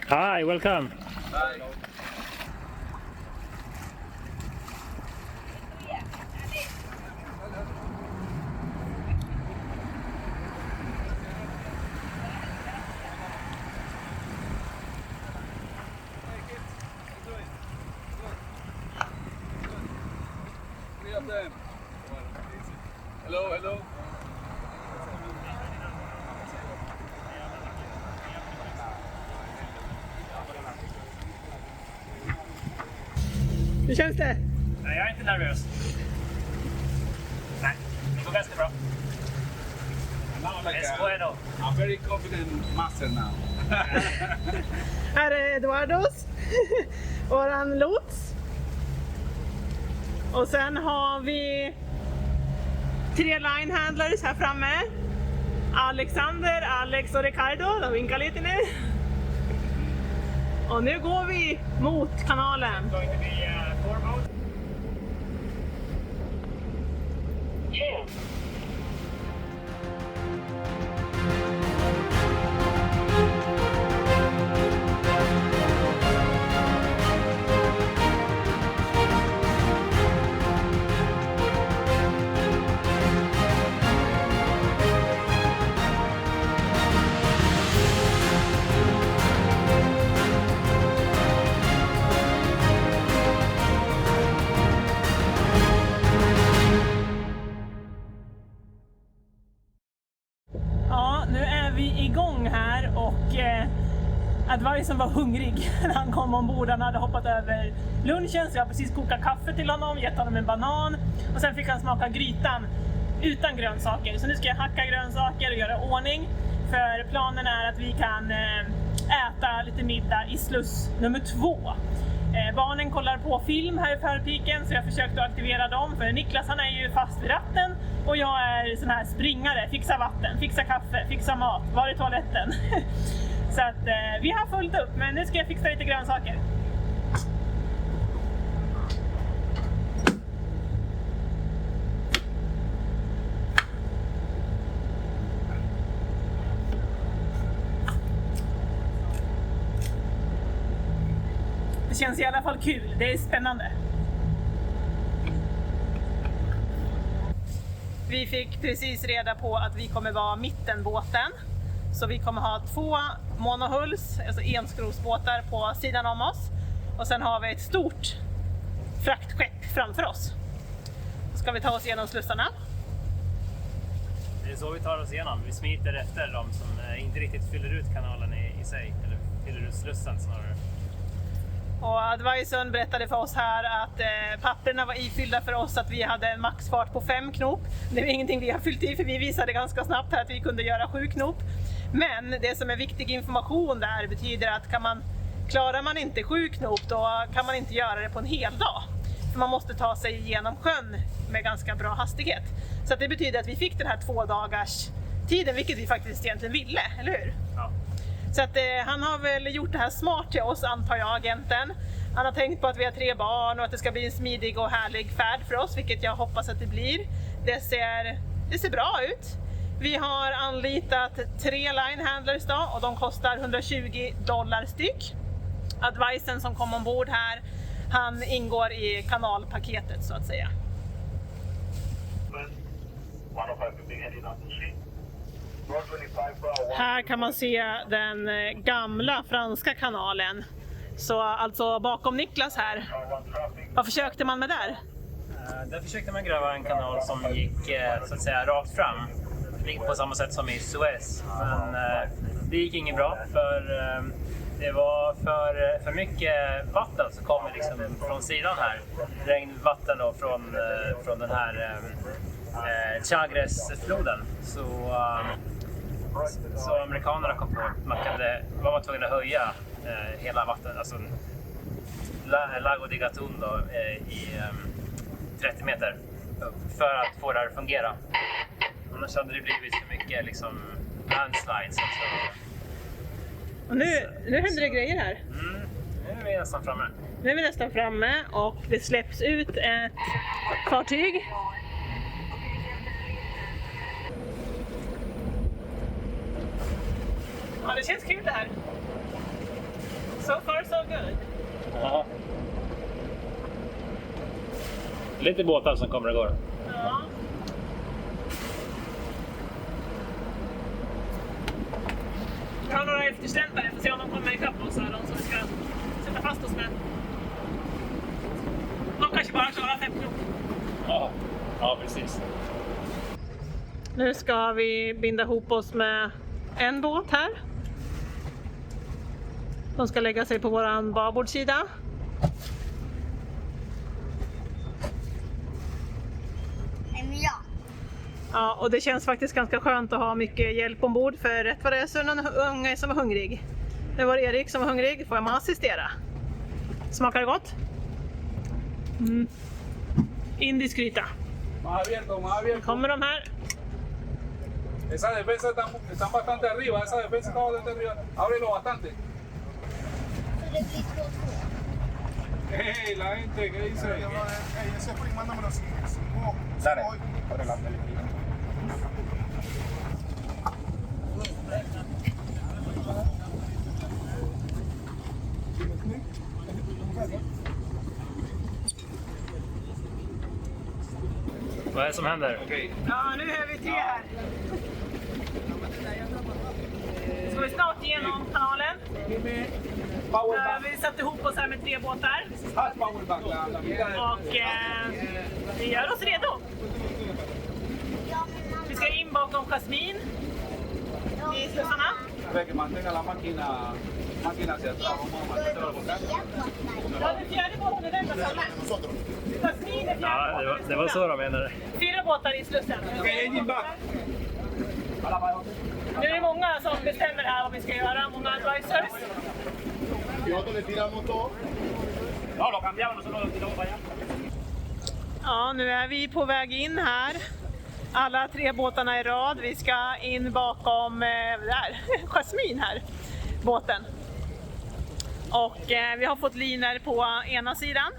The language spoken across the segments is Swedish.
Hi, welcome. Hi. Three of them. Hello, hello. Hur känns det? Nej, jag är inte nervös. Nej, det går ganska bra. Now like Es bueno. I'm very confident master now. Här är Eduardos, våran lots. Och sen har vi 3 line handlers här framme. Alexander, Alex och Ricardo, de vinkar lite nu. Och nu går vi mot kanalen. Going to be four boats. Ja, nu är vi igång här och Advisen var hungrig när han kom ombord. Han hade hoppat över lunchen så jag har precis kokat kaffe till honom, gett honom en banan och sen fick han smaka grytan utan grönsaker. Så nu ska jag hacka grönsaker och göra ordning, för planen är att vi kan äta lite middag i sluss nummer 2. Barnen kollar på film här i förpiken så jag försökte aktivera dem, för Niklas han är ju fast vid ratten och jag är sån här springare, fixa vatten, fixa kaffe, fixa mat, var är toaletten? Så att vi har fullt upp, men nu ska jag fixa lite grönsaker. Det känns i alla fall kul, det är spännande. Vi fick precis reda på att vi kommer vara mittenbåten. Så vi kommer ha 2 monohulls, alltså enskrovsbåtar på sidan om oss. Och sen har vi ett stort fraktskepp framför oss. Då ska vi ta oss igenom slussarna. Det är så vi tar oss igenom. Vi smiter efter dem som inte riktigt fyller ut kanalen i sig. Eller fyller ut slussen snarare. Och Advisen berättade för oss här att papperna var ifyllda för oss, att vi hade en maxfart på 5 knop. Det är ingenting vi har fyllt i, för vi visade ganska snabbt här att vi kunde göra 7 knop. Men det som är viktig information där betyder att klarar man inte 7 knop, då kan man inte göra det på en hel dag. För man måste ta sig igenom sjön med ganska bra hastighet. Så att det betyder att vi fick den här 2 dagars tiden, vilket vi faktiskt egentligen ville, eller hur? Ja. Så att han har väl gjort det här smart till oss, antar jag, agenten. Han har tänkt på att vi har 3 barn och att det ska bli en smidig och härlig färd för oss, vilket jag hoppas att det blir. Det ser bra ut. Vi har anlitat 3 line handlers då, och de kostar $120 styck. Advisen som kom ombord här, han ingår i kanalpaketet så att säga. Här kan man se den gamla franska kanalen. Så alltså bakom Niklas här. Vad försökte man med där? Där försökte man gräva en kanal som gick så att säga rakt fram. På samma sätt som i Suez. Men det gick inget bra, för det var för mycket vatten som kommer liksom från sidan här. Regnvatten då från den här Chagresfloden. Så amerikanerna kom på att man var tvungen att höja hela vatten, alltså Lago di Gatun då, i 30 meter för att få det här att fungera. Annars hade det blivit för mycket liksom landslides. Och nu händer det grejer här. Nu är vi nästan framme. Nu är vi nästan framme och det släpps ut ett fartyg. Ja, det känns kul det här. So far so good. Ja. Lite båtar som kommer och går. Ja. Vi har några efterstämpare, får se om de kommer ikapp oss här, de som vi ska sätta fast oss med. De kanske bara klarar 5 knop. Ja, precis. Nu ska vi binda ihop oss med en båt här. De ska lägga sig på våran babordsida. Ja, och det känns faktiskt ganska skönt att ha mycket hjälp ombord, för rätt vad det är så är någon unge som är hungrig. Det var Erik som var hungrig, får jag man assistera. Smakar det gott? Indisk gryta. Más abierto, más abierto. Kommer de här? Esa defensa están bastante arriba, esa defensa está bastante arriba. Ábrelo bastante. Hey, la gente, ¿qué dice? Ese spring, mándamelo sin mojo. Dale, abre la película. Vad är det som händer? Ja, nu är vi 3 här. Så vi snart igenom kanalen. Vi satte ihop oss här med 3 båtar. Och vi gör oss redo. Vi ska in bakom Jasmin i slussarna. Que mantenga la máquina hacia atrás. Vamos a mantener la volcán. Ja, den 4:e båten är den där framme. Jasmin är 4:e Ja, det var så de menade. 4 båtar i slussen. Okej, engine back. Nu är det många som bestämmer här vad vi ska göra, många advisors. Ja, nu är vi på väg in här. Alla 3 båtarna i rad. Vi ska in bakom där, Jasmin här, båten. Och vi har fått linor på ena sidan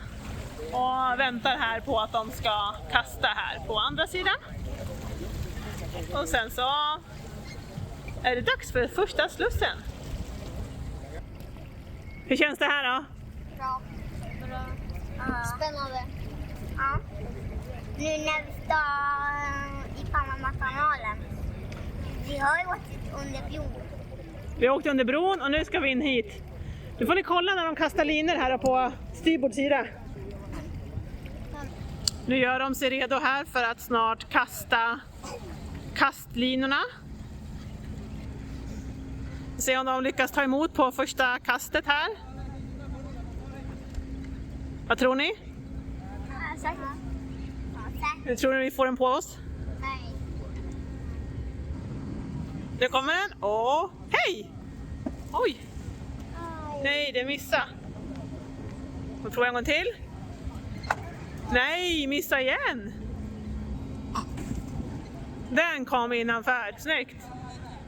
och väntar här på att de ska kasta här på andra sidan. Och sen så är det dags för första slussen. Hur känns det här då? Bra. Spännande. Ja. Nu när vi står i Panamakanalen. Vi har ju åkt under bron. Vi har åkt under bron och nu ska vi in hit. Nu får ni kolla när de kastar linor här på styrbordssida. Nu gör de sig redo här för att snart kasta kastlinorna. Se om de lyckas ta emot på första kastet här. Vad tror ni? Säkert. Hur tror ni vi får den på oss? Nej. Nu kommer den. Åh, hej! Oj! Nej, det missade. Får prova en gång till. Nej, missa igen! Den kom innanför. Snyggt!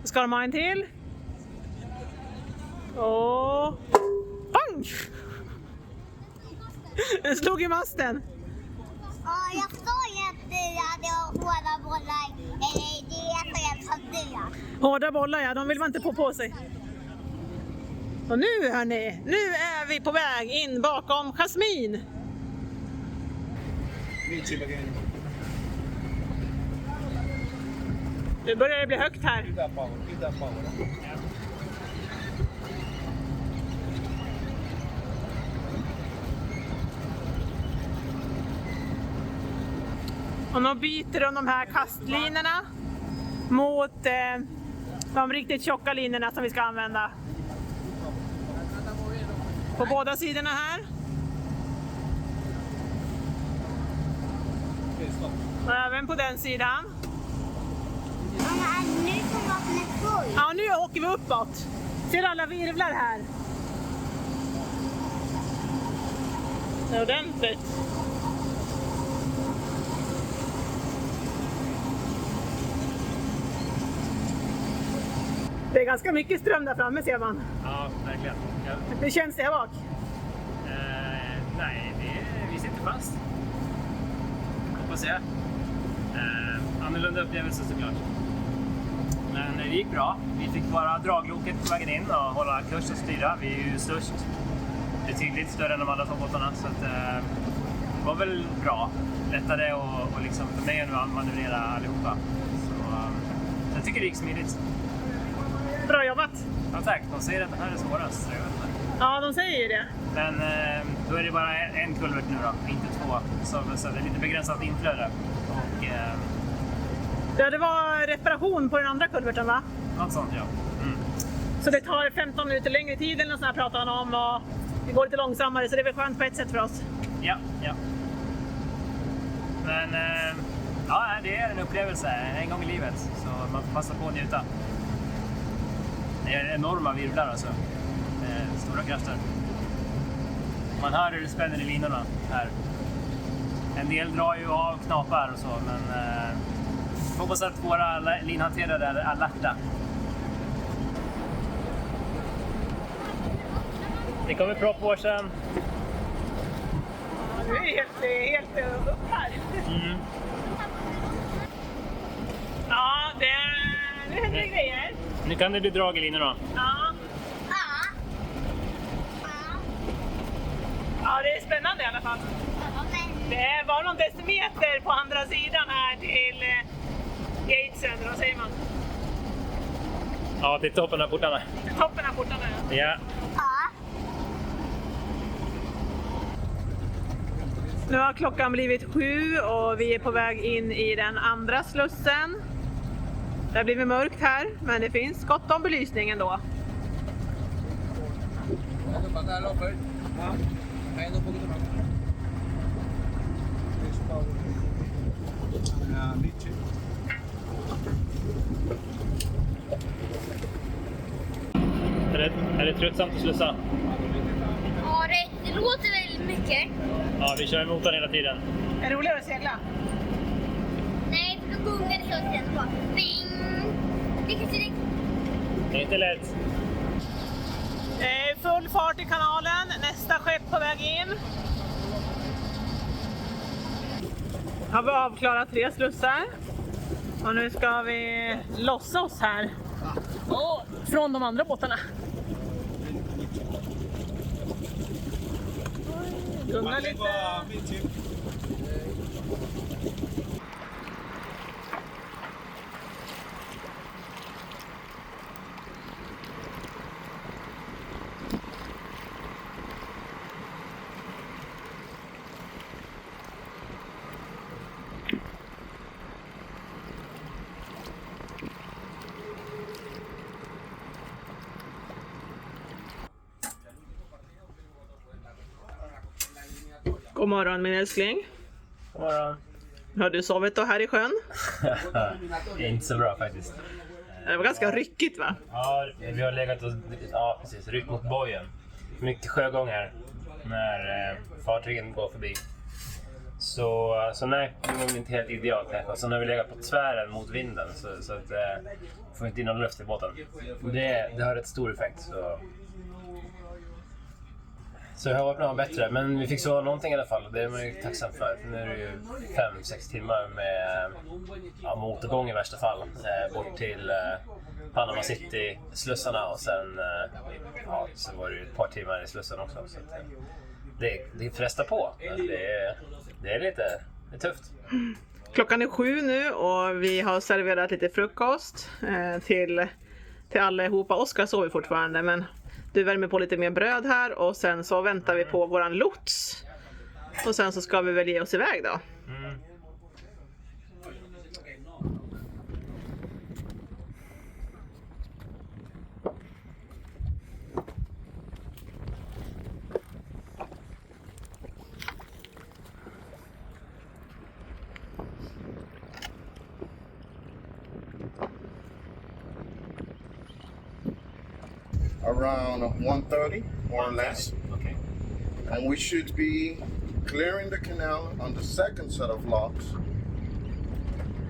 Då ska de ha en till. Och bang! Den slog i masten. Ja, jag sa ju att du hade hårda bollar. Eller det är så jag sa du. Hårda bollar, ja, de vill man inte på sig. Och nu hörni, nu är vi på väg in bakom Jasmin. Nu börjar det bli högt här. Och nu byter de här kastlinorna mot de riktigt tjocka linorna som vi ska använda. På båda sidorna här. Och även på den sidan. Mamma, nu kommer vattnet full. Ja, nu åker vi uppåt. Ser alla virvlar här? Det är ordentligt. Det är ganska mycket ström där framme ser man. Ja, verkligen. Hur känns det här bak? Nej, vi sitter fast. Hoppas jag. Annorlunda upplevelse såklart. Men det gick bra. Vi fick bara dragloket på vägen in och hålla kurs och styra. Vi är ju störst. Betydligt större än de andra två båtarna. Så att, det var väl bra. Lättare och liksom för mig att manövrera allihopa. Så jag tycker det gick smidigt. Bra jobbat! Ja tack, de säger att det här är svårast. Ja, de säger ju det. Men då är det bara en kulvert nu då, inte två. Så det är lite begränsat inflöde. Och, Ja, det var reparation på den andra kulverten, va? något sånt, ja. Mm. Så det tar 15 minuter längre tid eller något sånt här pratar han om. Och det går lite långsammare, så det är väl skönt på ett sätt för oss. Ja. Men ja, det är en upplevelse en gång i livet. Så man får passa på att njuta. Det är enorma virvlar alltså. Stora krafter. Man hör hur det spänner i linorna här. En del drar ju av knapar och så, men hoppas att våra linhanterare är alerta. Det kommer propp på sen. Nu är det helt upp här. Mm. Ja, det händer grejer. Nu kan det bli drag i linorna. Ja, det är spännande i alla fall. Det var någon decimeter på andra sidan här till gatesen, vad säger man? Ja, till toppen av portarna. Till toppen av portarna, ja. Ja. Nu har klockan blivit 7 och vi är på väg in i den andra slussen. Det har blivit mörkt här, men det finns gott om belysning ändå. Är det tröttsamt att slussa? Ja, det låter väldigt mycket. Ja, vi kör motorn hela tiden. Är det roligare att segla? Nej, för då gungar det hela tiden. Bara bing! Det är inte lätt. Full fart i kanalen, nästa skepp på väg in. Har vi avklarat 3 slussar. Och nu ska vi lossa oss här. Från de andra båtarna. Gunga lite. God morgon min älskling. God morgon. Har du sovit då här i sjön? Det är inte så bra faktiskt. Det var ganska ryckigt, va? Ja, vi har legat och ryckt mot bojen. Mycket sjögångar när fartygen går förbi. Så nej, det var inte helt idealt kanske. Så när vi legat på tvären mot vinden så att får inte in någon luft i båten. Det har rätt stor effekt. Så jag hoppas det var bättre, men vi fick sova någonting i alla fall. Det är man ju tacksam för. Nu är det ju 5-6 timmar med motorgång i värsta fall. Bort till Panama City, slussarna och sen så var det ju ett par timmar i slussen också. Så att, det frestar på. Det är lite tufft. Klockan är 7 nu och vi har serverat lite frukost till allihopa. Oskar sover fortfarande, men du värmer på lite mer bröd här och sen så väntar vi på våran lots. Och sen så ska vi väl ge oss iväg då. Mm. Around 1:30, more or less. Okay. And we should be clearing the canal on the second set of locks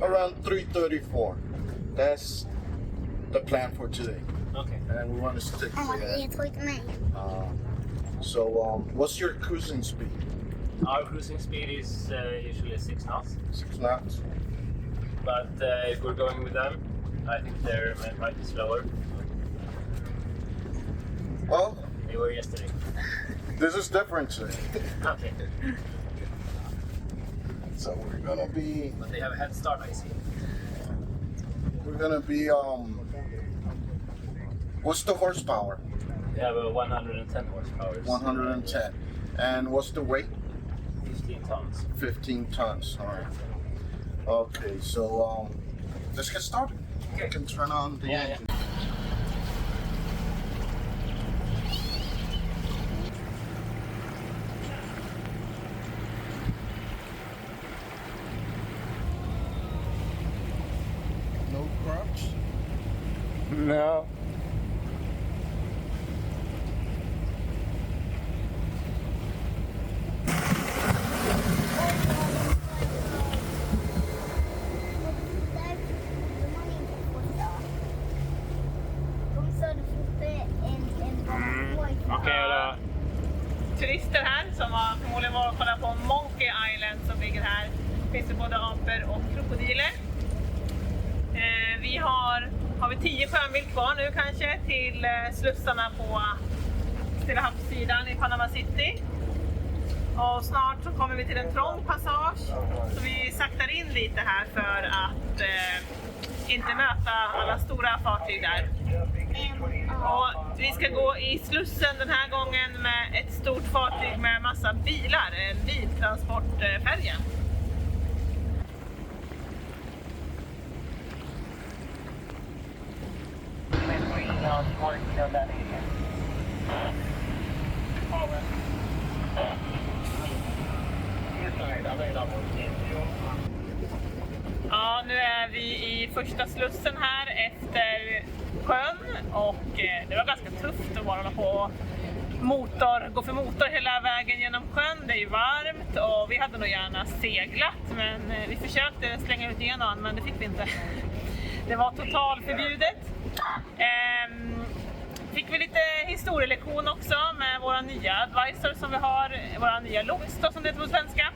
around 3:34. That's the plan for today. Okay. And we want to stick to Ja, det that. är tråkigt med mig. So what's your cruising speed? Our cruising speed is usually 6 knots. 6 knots? But if we're going with them, I think they're might be slower. Well, They were yesterday. this is different. Okay. So we're gonna be But they have a head start, I see. What's the horsepower? They have a 110 horsepower. 110. And what's the weight? 15 tons. 15 tons. All right. Okay, so let's get started. Okay. You can turn on the Yeah, engine. No crutch. No. Okej, då. Turister här som har förmodligen varit och kollat på Monkey Island som ligger här. Det finns det både apor och krokodiler. Vi har vi 10 sjömil kvar nu kanske till slussarna på Stilla havssidan i Panama City. Och snart så kommer vi till en trång passage. Så vi saktar in lite här för att inte möta alla stora fartyg där. Och vi ska gå i slussen den här gången med ett stort fartyg med massa bilar, en biltransportfärja. Ja, nu är vi i första slussen här efter sjön och det var ganska tufft att bara gå för motor hela vägen genom sjön. Det är ju varmt och vi hade nog gärna seglat, men vi försökte slänga ut genom, men det fick vi inte. Det var totalförbjudet. Fick vi lite historielektion också med våra nya advisor som vi har, våra nya lots då, som det heter på svenska.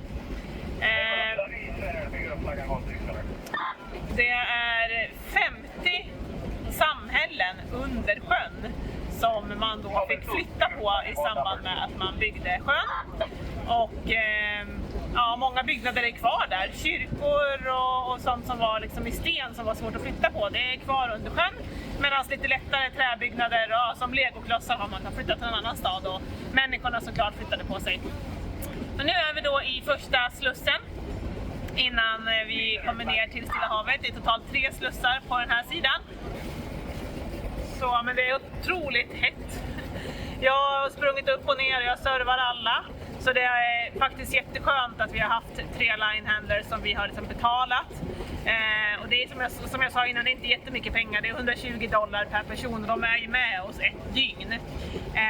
Det är 50 samhällen under sjön som man då fick flytta på i samband med att man byggde sjön. Och ja, många byggnader är kvar där. Kyrkor och sånt som var liksom i sten som var svårt att flytta på, det är kvar under sjön. Medan lite lättare träbyggnader som legoklossar har man kan flytta till en annan stad och människorna såklart flyttade på sig. Men nu är vi då i första slussen innan vi kommer ner till Stilla havet. Det är totalt 3 slussar på den här sidan. Så, men det är otroligt hett. Jag har sprungit upp och ner och jag servar alla. Så det är faktiskt jätteskönt att vi har haft 3 line handlers som vi har liksom betalat. Och det är som jag sa innan, det är inte jättemycket pengar. Det är $120 per person och de är ju med oss ett dygn.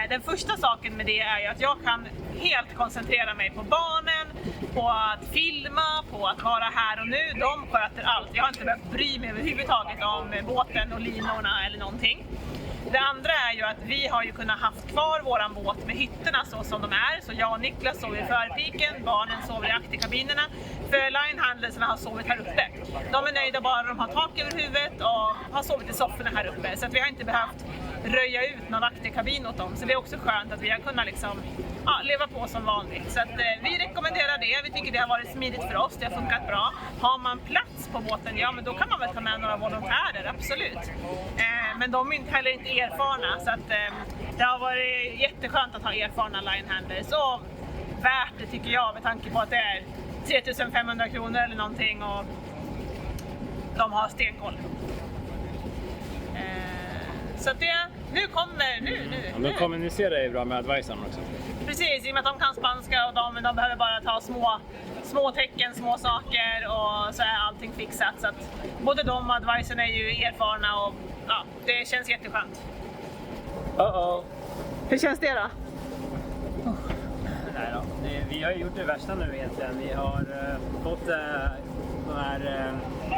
Den första saken med det är ju att jag kan helt koncentrera mig på barnen, på att filma, på att vara här och nu. De sköter allt. Jag har inte behövt bry mig överhuvudtaget om båten och linorna eller någonting. Det andra är ju att vi har ju kunnat haft kvar våran båt med hytterna så som de är. Så jag och Niklas sover i förpiken, barnen sover i akterkabinerna. För linehandlarna har sovit här uppe. De är nöjda bara de har tak över huvudet och har sovit i sofforna här uppe. Så att vi har inte behövt röja ut någon akterkabin åt dem. Så det är också skönt att vi har kunnat liksom, leva på som vanligt. Så att, vi rekommenderar det. Vi tycker det har varit smidigt för oss. Det har funkat bra. Har man plats på båten, ja men då kan man väl ta med några volontärer, absolut. Men de är inte heller inte erfarna. Så att, det har varit jätteskönt att ha erfarna linehandlers. Och värt det tycker jag med tanke på att det är 3500 kronor eller någonting och de har stenkoll. Så att det, nu kommer, nu. Ja, de kommunicerar ju bra med advisorn också. Precis, i och med att de kan spanska och de behöver bara ta små tecken, små saker och så är allting fixat. Så att både de och advisorn är ju erfarna och ja, det känns jätteskönt. Hur känns det då? Nej då. Vi har ju gjort det värsta nu egentligen. Vi har fått de här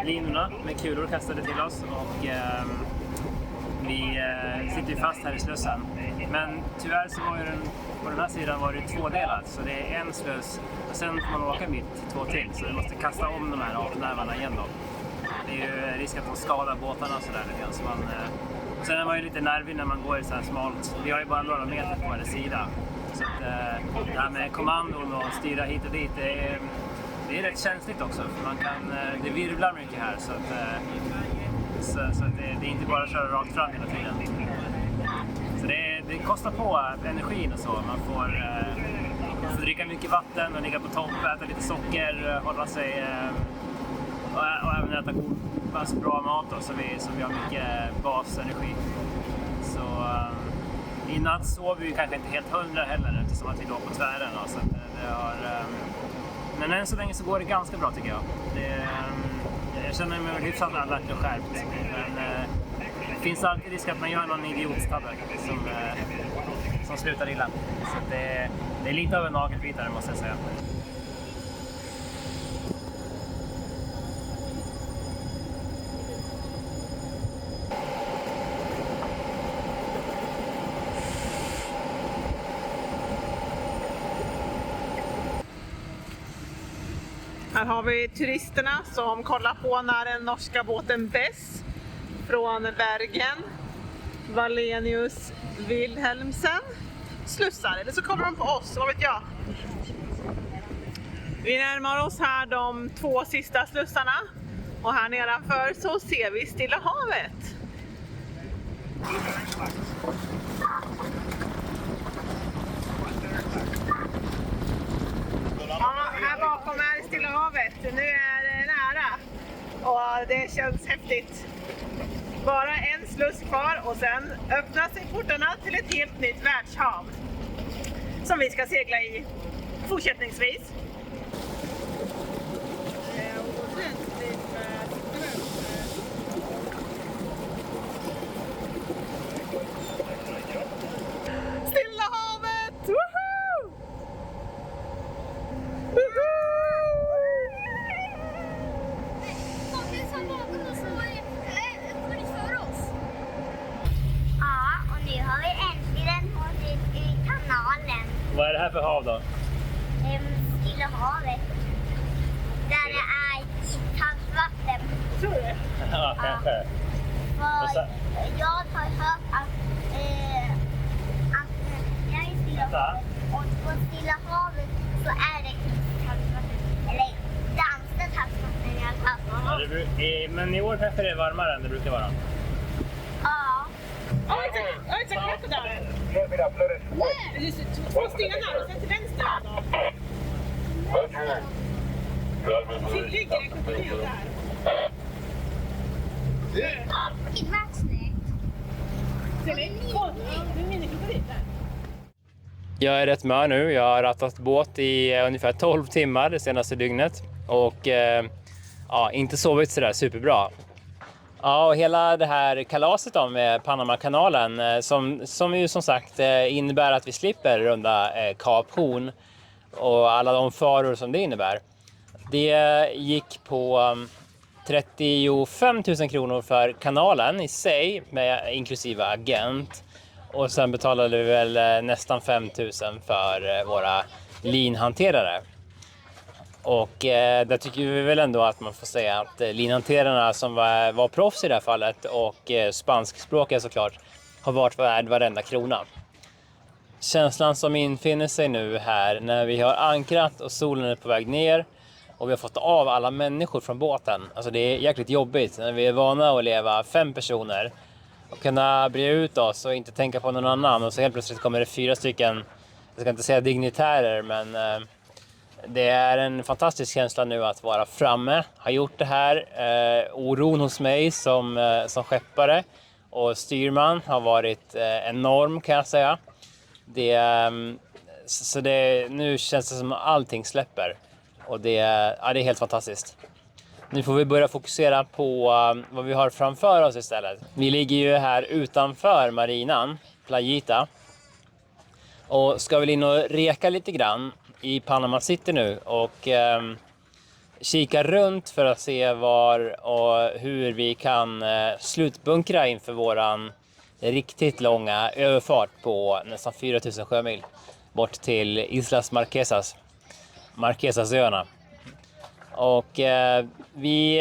linorna med kulor kastade till oss och vi sitter ju fast här i slussen. Men tyvärr så var ju på den här sidan var det 2-delat, så det är en sluss och sen får man åka en bit 2 till, så vi måste kasta om de här avnävarna igen då. det är ju risk att de skadar båtarna och sådär lite grann. Så och sen är man ju lite nervig när man går i så här smalt. Vi har ju bara några meter på varje sida. Så att, det här med kommandon och styra hit och dit, det är rätt känsligt också. För det virvlar mycket här. Så att det är inte bara att köra rakt fram hela tiden. Så det kostar på energin och så. Man får dricka mycket vatten och ligga på topp, äta lite socker, hålla sig och även äta bra mat då, så vi har mycket basenergi. Så i natt sov vi kanske inte helt 100 heller eftersom att vi låg på tvären. Då, så men än så länge så går det ganska bra tycker jag. Jag känner mig hyfsat alert och skärpt. Men det finns alltid risk att man gör någon idiottabbe som slutar illa. Så det är lite av en nagelbitare måste jag säga. Här har vi turisterna som kollar på när den norska båten Bess från Bergen, Wallenius Wilhelmsen, slussar. Eller så kollar de på oss, vad vet jag. Vi närmar oss här de 2 sista slussarna. Och här nedanför så ser vi Stilla havet. Ja, här bakom är Stilla havet. Nu är det nära. Och det känns häftigt. Bara en sluss kvar och sen öppnar sig portarna till ett helt nytt världshav. Som vi ska segla i fortsättningsvis. Stilla havet! Woohoo! Ja, och nu har vi äntligen varit i kanalen. Vad är det här för hav då? Stilla havet. Där det är iskallt vatten. Tror du? Ja, kanske. För jag har hört att jag är i Stilla havet. Och på Stilla havet så är det iskallt vatten. Eller danskt kallt vatten i alla fall. Ja, men i år kanske det är varmare än det brukar vara. Ja. Ja, exakt där. Just 2 stenar och sen till vänster. Ligger en krokodil där. Vilket vattnet. Ser ni? Det är en minikrokodil där. Jag är rätt mör nu. Jag har rattat båt i ungefär 12 timmar det senaste dygnet. Och inte sovit sådär superbra. Ja, och hela det här kalaset då med Panamakanalen som ju som sagt innebär att vi slipper runda Kap Horn och alla de faror som det innebär. Det gick på 35 000 kronor för kanalen i sig med inklusive agent. Och sen betalade vi väl nästan 5 000 för våra linhanterare. Och där tycker vi väl ändå att man får säga att linhanterarna som var proffs i det här fallet och spanskspråkiga såklart har varit värd varenda krona. Känslan som infinner sig nu här när vi har ankrat och solen är på väg ner och vi har fått av alla människor från båten. Alltså det är jäkligt jobbigt när vi är vana att leva 5 personer och kunna bre ut oss och inte tänka på någon annan. Och så helt plötsligt kommer det 4 stycken, jag ska inte säga dignitärer, men det är en fantastisk känsla nu att vara framme, ha gjort det här. Oron hos mig som skeppare och styrman har varit enorm kan jag säga. Nu känns det som att allting släpper och det är helt fantastiskt. Nu får vi börja fokusera på vad vi har framför oss istället. Vi ligger ju här utanför marinan, Playita. Och ska väl in och reka lite grann i Panama City nu och kika runt för att se var och hur vi kan slutbunkra inför våran riktigt långa överfart på nästan 4000 sjömil bort till Islas Marquesasöarna. Och vi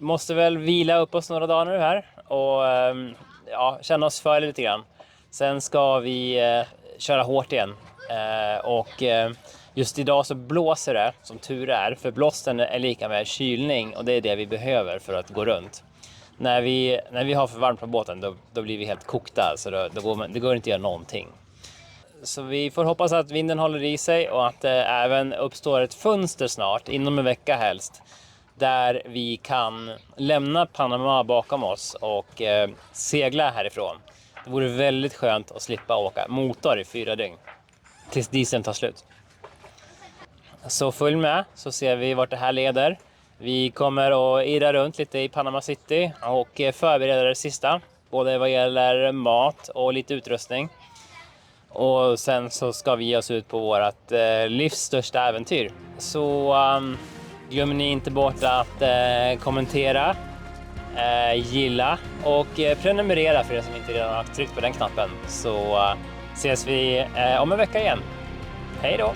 måste väl vila upp oss några dagar nu här och känna oss för lite grann. Sen ska vi köra hårt igen. Och just idag så blåser det, som tur är, för blåsten är lika med kylning och det är det vi behöver för att gå runt. När vi har för varmt på båten då blir vi helt kokta, så det går inte att göra någonting. Så vi får hoppas att vinden håller i sig och att det även uppstår ett fönster snart, inom en vecka helst, där vi kan lämna Panama bakom oss och segla härifrån. Det vore väldigt skönt att slippa åka motor i 4 dygn tills dieseln tar slut. Så följ med så ser vi vart det här leder. Vi kommer att irra runt lite i Panama City och förbereda det sista. Både vad gäller mat och lite utrustning. Och sen så ska vi ge oss ut på vårt livs största äventyr. Så glöm ni inte bort att kommentera, gilla och prenumerera för er som inte redan har tryckt på den knappen. Så ses vi om en vecka igen. Hej då!